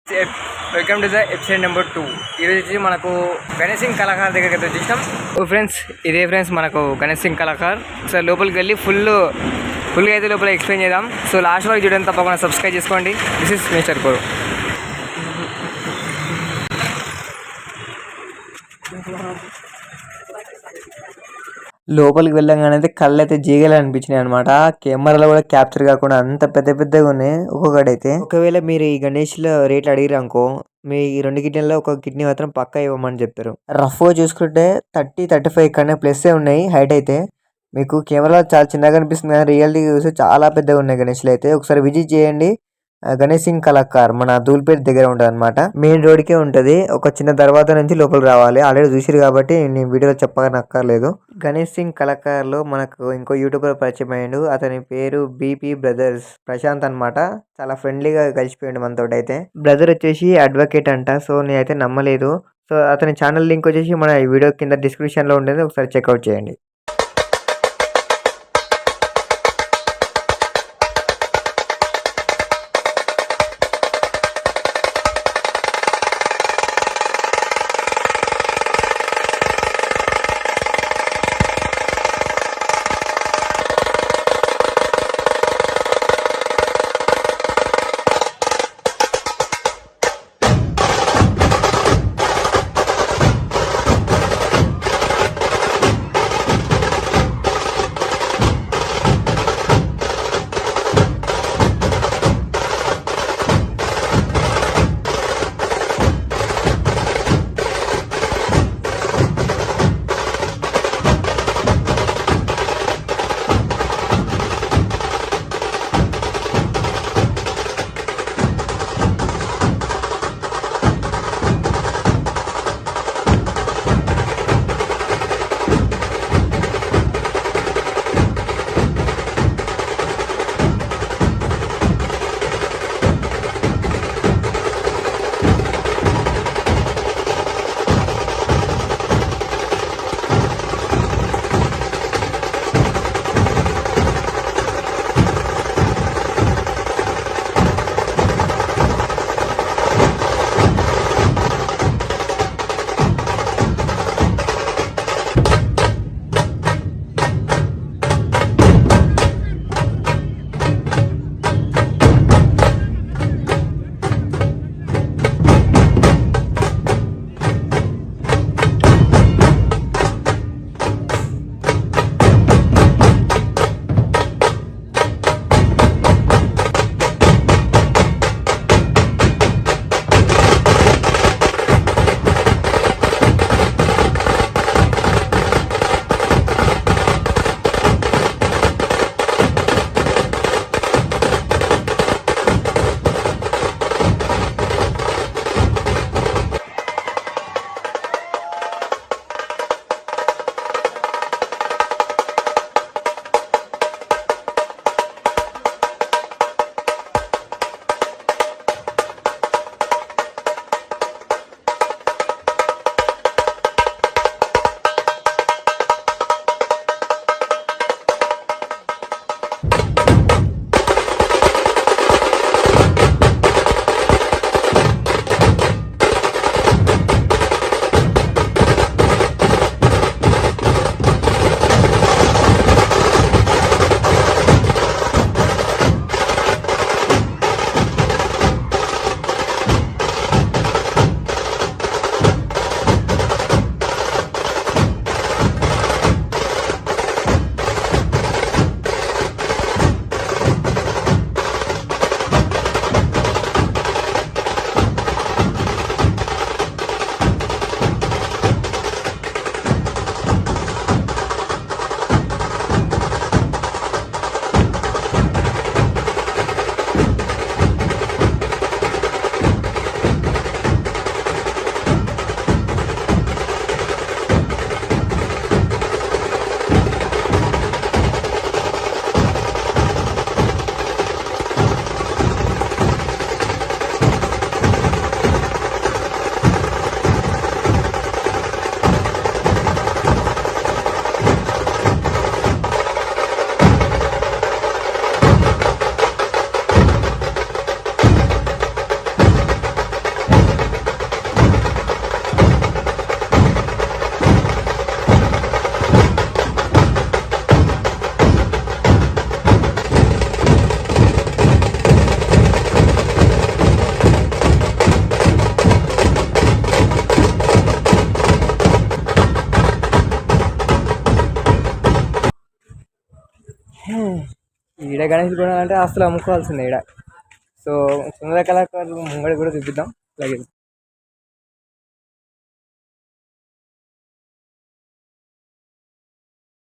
Welcome to the episode number 2. ఈరోజు వచ్చి మనకు గణేష్ సింగ్ కళాకార్ దగ్గరికి అయితే వచ్చేసినాం. ఓ ఫ్రెండ్స్, ఇదే ఫ్రెండ్స్ మనకు గణేష్ సింగ్ కళాకార్. సో లోపలికి వెళ్ళి ఫుల్గా అయితే లోపల ఎక్స్ప్లెయిన్ చేద్దాం. సో లాస్ట్ వరకు చూడండి, తప్పకుండా సబ్స్క్రైబ్ చేసుకోండి. దిస్ ఇస్ మిస్టర్ కోరు. లోపలికి వెళ్ళంగానే అయితే కళ్ళు అయితే జీగలు అనిపించినాయి అనమాట. కెమెరాలో కూడా క్యాప్చర్ కాకుండా అంత పెద్ద పెద్దగా ఉన్నాయి ఒక్కొక్కటైతే. ఒకవేళ మీరు ఈ గణేష్లో రేట్లు అడిగిరు అనుకో, మీ 2 కిడ్నీలో ఒక కిడ్నీ మాత్రం పక్కా ఇవ్వమని చెప్తారు. రఫ్గా చూసుకుంటే 30-35 కన్నా ప్లస్ ఉన్నాయి హైట్ అయితే. మీకు కెమెరాలో చాలా చిన్నగా అనిపిస్తుంది కానీ రియల్టీ చూసి చాలా పెద్దగా ఉన్నాయి గణేష్లు అయితే. ఒకసారి విజిట్ చేయండి. గణేష్ సింగ్ కళాకార్ మన ధూల్పేట దగ్గర ఉంటుంది అనమాట. మెయిన్ రోడ్కే ఉంటుంది. ఒక చిన్న దర్వాజా నుంచి లోపలికి రావాలి. ఆల్రెడీ చూసిరు కాబట్టి నేను వీడియోలో చెప్పనక్కర్లేదు. గణేష్ సింగ్ కళాకార్ లో మనకు ఇంకో యూట్యూబర్ పరిచయం అయ్యాడు. అతని పేరు బీపీ బ్రదర్స్ ప్రశాంత్ అనమాట. చాలా ఫ్రెండ్లీగా కలిసిపోయాడు మనతో అయితే. బ్రదర్ వచ్చేసి అడ్వకేట్ అంట. సో నేనైతే నమ్మలేదు. సో అతని ఛానల్ లింక్ వచ్చేసి మన వీడియో కింద డిస్క్రిప్షన్ లో ఉంటుంది, ఒకసారి చెక్అవుట్ చేయండి. ఈడ గణేష్ కొనాలంటే ఆస్తులు అమ్ముకోవాల్సిందే ఈడ. సో సుందర కళాకారులు ముంగడి కూడా చూపిద్దాం అలాగే.